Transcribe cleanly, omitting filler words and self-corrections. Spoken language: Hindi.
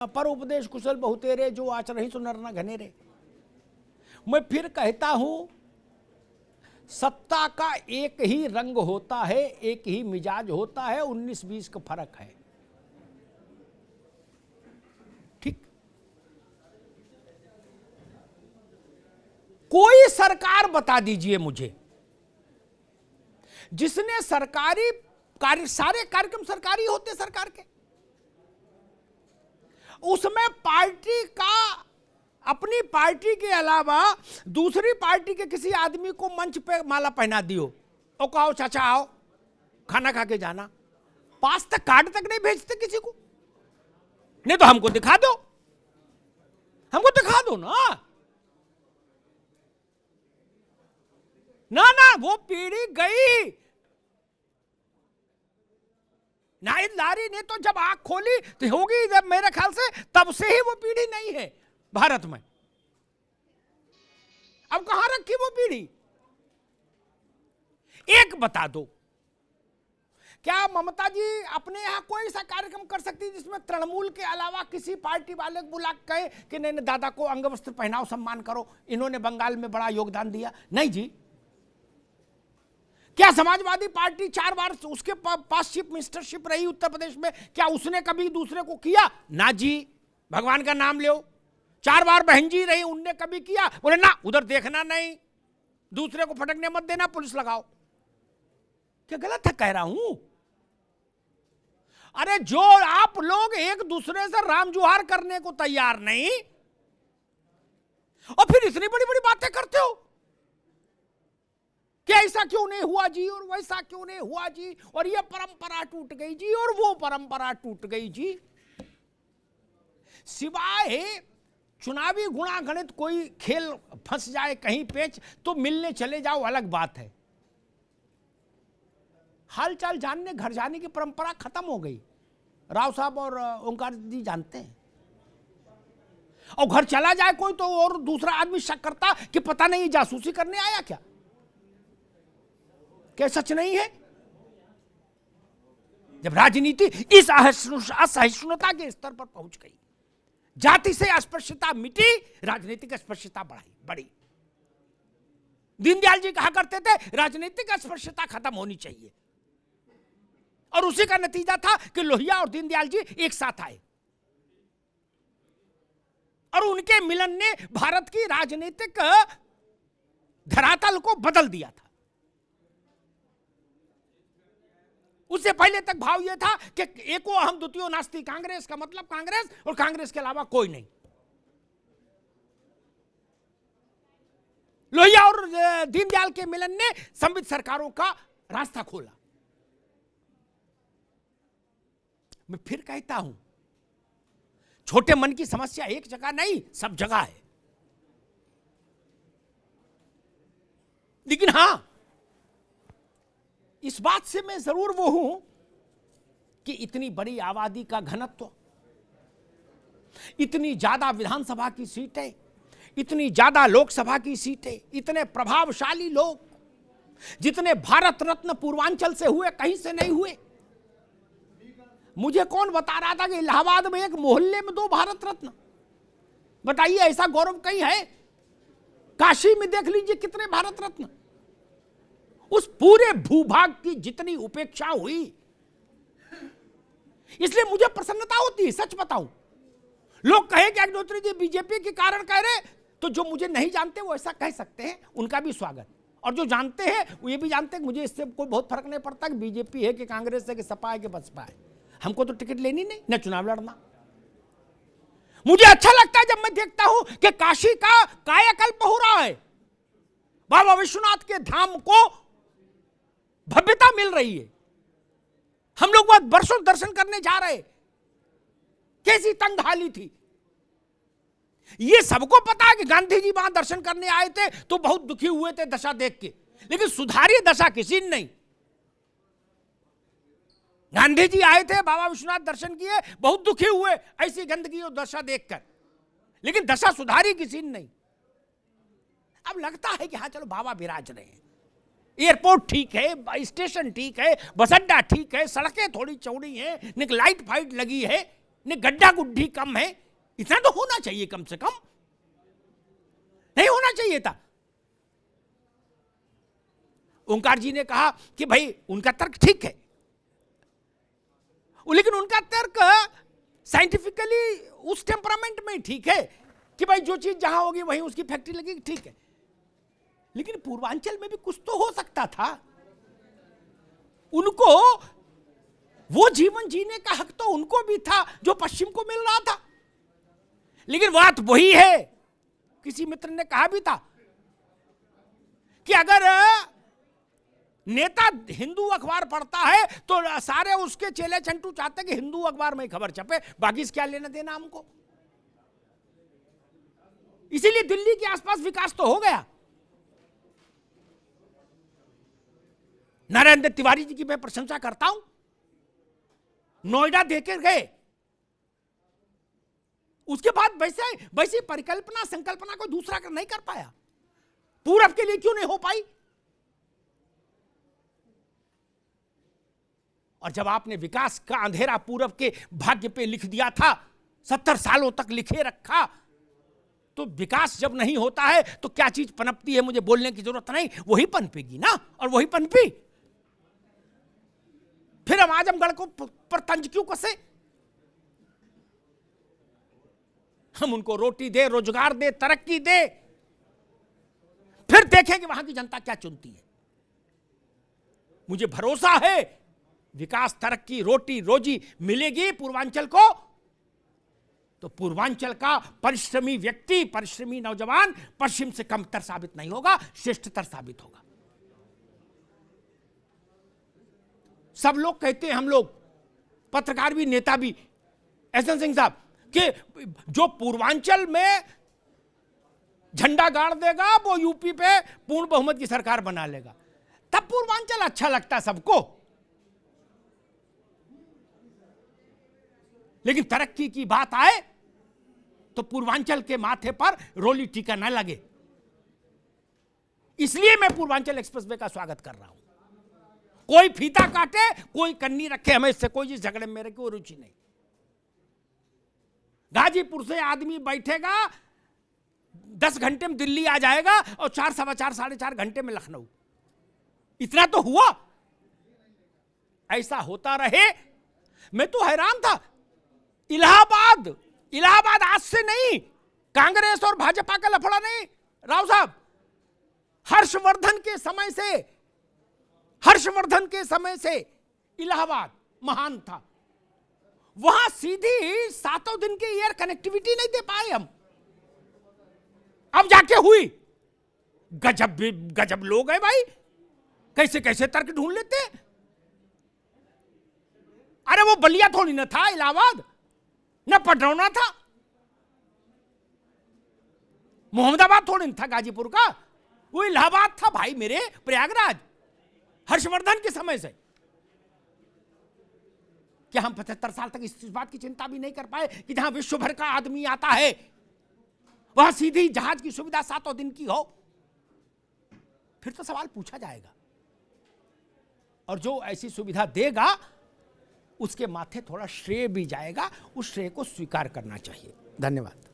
पर उपदेश कुशल बहुतेरे, जो आचरहि सो नर न घनेरे। मैं फिर कहता हूं, सत्ता का एक ही रंग होता है, एक ही मिजाज होता है, 19-20 का फर्क है। ठीक, कोई सरकार बता दीजिए मुझे जिसने सरकारी कार्य, सारे कार्यक्रम सरकारी होते सरकार के, उसमें पार्टी का, अपनी पार्टी के अलावा दूसरी पार्टी के किसी आदमी को मंच पे माला पहना दियो और कहो चाचा आओ खाना खा के जाना, पास तक कार्ड तक नहीं भेजते किसी को। नहीं तो हमको दिखा दो, हमको दिखा दो ना। ना ना, वो पीढ़ी गई। नाहिद लारी ने तो जब आंख खोली तो होगी जब, मेरे ख्याल से तब से ही वो पीढ़ी नहीं है भारत में। अब कहां रखी वो पीढ़ी? एक बता दो, क्या ममता जी अपने यहां कोई सा कार्यक्रम कर सकती जिसमें तृणमूल के अलावा किसी पार्टी वाले को बुला कहे कि नहीं दादा को अंग वस्त्र पहनाओ, सम्मान करो, इन्होंने बंगाल में बड़ा योगदान दिया? नहीं जी। क्या समाजवादी पार्टी 4 बार उसके पास चीफ मिनिस्टरशिप रही उत्तर प्रदेश में, क्या उसने कभी दूसरे को किया? ना जी, भगवान का नाम लो। 4 बार बहन जी रही, उनने कभी किया? बोले ना, उधर देखना नहीं, दूसरे को फटकने मत देना, पुलिस लगाओ। क्या गलत है कह रहा हूं? अरे जो आप लोग एक दूसरे से राम जुहार करने को तैयार नहीं, और फिर इतनी बड़ी बड़ी बातें करते हो कि ऐसा क्यों नहीं हुआ जी, और वैसा क्यों नहीं हुआ जी, और ये परंपरा टूट गई जी, और वो परंपरा टूट गई जी। सिवाय चुनावी गुणागणित कोई खेल फंस जाए कहीं पेच, तो मिलने चले जाओ, अलग बात है। हालचाल जानने घर जाने की परंपरा खत्म हो गई। राव साहब और ओंकार जी जानते हैं। और घर चला जाए कोई तो और दूसरा आदमी शक करता कि पता नहीं जासूसी करने आया क्या? क्या सच नहीं है? जब राजनीति इस असहिष्णुता के स्तर पर पहुंच गई, जाति से अस्पृश्यता मिटी, राजनीतिक अस्पृश्यता बढ़ी। दीनदयाल जी कहा करते थे राजनीतिक अस्पृश्यता खत्म होनी चाहिए, और उसी का नतीजा था कि लोहिया और दीनदयाल जी एक साथ आए, और उनके मिलन ने भारत की राजनीतिक धरातल को बदल दिया था। उससे पहले तक भाव यह था कि एको अहम द्वितीयो नास्ति, कांग्रेस का मतलब कांग्रेस, और कांग्रेस के अलावा कोई नहीं। लोहिया और दीनदयाल के मिलन ने संविध सरकारों का रास्ता खोला। मैं फिर कहता हूं, छोटे मन की समस्या एक जगह नहीं, सब जगह है। लेकिन हां, इस बात से मैं जरूर वो हूं कि इतनी बड़ी आबादी का घनत्व, इतनी ज्यादा विधानसभा की सीटें, इतनी ज्यादा लोकसभा की सीटें, इतने प्रभावशाली लोग, जितने भारत रत्न पूर्वांचल से हुए कहीं से नहीं हुए। मुझे कौन बता रहा था कि इलाहाबाद में एक मोहल्ले में 2 भारत रत्न? बताइए, ऐसा गौरव कहीं है? काशी में देख लीजिए कितने भारत रत्न। उस पूरे भूभाग की जितनी उपेक्षा हुई, इसलिए मुझे प्रसन्नता होती है। सच बताऊं, लोग कहे कि अग्निहोत्री जी बीजेपी के कारण कह रहे, तो जो मुझे नहीं जानते वो ऐसा कह सकते हैं, उनका भी स्वागत। और जो जानते हैं वो ये भी जानते हैं कि मुझे इससे कोई बहुत फर्क नहीं पड़ता कि बीजेपी है कि कांग्रेस है कि सपा है कि बसपा है। हमको तो टिकट लेनी नहीं, न चुनाव लड़ना। मुझे अच्छा लगता है जब मैं देखता हूं कि काशी का कायाकल्प हो रहा है, बाबा विश्वनाथ के धाम को भव्यता मिल रही है। हम लोग बहुत बरसों दर्शन करने जा रहे, कैसी तंगहाली थी। ये सबको पता है कि गांधी जी वहां दर्शन करने आए थे तो बहुत दुखी हुए थे दशा देख के, लेकिन सुधारी दशा किसी ने नहीं। गांधी जी आए थे, बाबा विश्वनाथ दर्शन किए, बहुत दुखी हुए ऐसी गंदगी और दशा देखकर, लेकिन दशा सुधारी किसी ने नहीं। अब लगता है कि हाँ चलो बाबा विराज रहे हैं, एयरपोर्ट ठीक है, स्टेशन ठीक है, बस अड्डा ठीक है, सड़कें थोड़ी चौड़ी हैं, लाइट फाइट लगी है, ने गड्ढा गुड्ढी कम है, इतना तो होना चाहिए कम से कम, नहीं होना चाहिए था। ओंकार जी ने कहा कि भाई उनका तर्क ठीक है, लेकिन उनका तर्क साइंटिफिकली उस टेम्परामेंट में ठीक है कि भाई जो चीज जहां होगी वहीं उसकी फैक्ट्री लगेगी, ठीक है। लेकिन पूर्वांचल में भी कुछ तो हो सकता था, उनको वो जीवन जीने का हक तो उनको भी था जो पश्चिम को मिल रहा था। लेकिन बात वही है, किसी मित्र ने कहा भी था कि अगर नेता हिंदू अखबार पढ़ता है तो सारे उसके चेले चंटू चाहते कि हिंदू अखबार में खबर छपे, बाकी से क्या लेना देना हमको। इसीलिए दिल्ली के आसपास विकास तो हो गया। नरेंद्र तिवारी जी की मैं प्रशंसा करता हूं, नोएडा देकर गए, उसके बाद वैसे परिकल्पना संकल्पना कोई दूसरा नहीं कर पाया। पूरब के लिए क्यों नहीं हो पाई? और जब आपने विकास का अंधेरा पूरब के भाग्य पे लिख दिया था, 70 सालों तक लिखे रखा, तो विकास जब नहीं होता है तो क्या चीज पनपती है मुझे बोलने की जरूरत नहीं, वही पनपेगी ना, और वही पनपी। फिर हम आजमगढ़ को पर तंज क्यों कसे? हम उनको रोटी दे, रोजगार दे, तरक्की दे, फिर देखें कि वहां की जनता क्या चुनती है। मुझे भरोसा है विकास, तरक्की, रोटी रोजी मिलेगी पूर्वांचल को, तो पूर्वांचल का परिश्रमी व्यक्ति, परिश्रमी नौजवान पश्चिम से कमतर साबित नहीं होगा, श्रेष्ठतर साबित होगा। सब लोग कहते हैं, हम लोग पत्रकार भी, नेता भी, एहसन सिंह साहब, कि जो पूर्वांचल में झंडा गाड़ देगा वो यूपी पे पूर्ण बहुमत की सरकार बना लेगा, तब पूर्वांचल अच्छा लगता है सबको। लेकिन तरक्की की बात आए तो पूर्वांचल के माथे पर रोली टीका न लगे। इसलिए मैं पूर्वांचल एक्सप्रेसवे का स्वागत कर रहा हूं। कोई फीता काटे, कोई कन्नी रखे, हमें इससे कोई इस झगड़े में मेरे को रुचि नहीं। गाजीपुर से आदमी बैठेगा, 10 घंटे में दिल्ली आ जाएगा, और 4, सवा 4, 4.5 घंटे में लखनऊ। इतना तो हुआ, ऐसा होता रहे। मैं तो हैरान था, इलाहाबाद आज से नहीं, कांग्रेस और भाजपा का लफड़ा नहीं, राव साहब, हर्षवर्धन के समय से इलाहाबाद महान था। वहां सीधी 7 दिन की एयर कनेक्टिविटी नहीं दे पाए हम, अब जाके हुई। गजब लोग हैं भाई, कैसे कैसे तर्क ढूंढ लेते हैं। अरे वो बलिया थोड़ी ना था इलाहाबाद, न पटरौना था, मोहम्मदाबाद थोड़ी न था गाजीपुर का, वो इलाहाबाद था भाई मेरे, प्रयागराज, हर्षवर्धन के समय से। क्या हम 75 साल तक इस बात की चिंता भी नहीं कर पाए कि जहां विश्व भर का आदमी आता है वहां सीधी जहाज की सुविधा 7 दिन की हो? फिर तो सवाल पूछा जाएगा, और जो ऐसी सुविधा देगा उसके माथे थोड़ा श्रेय भी जाएगा, उस श्रेय को स्वीकार करना चाहिए। धन्यवाद।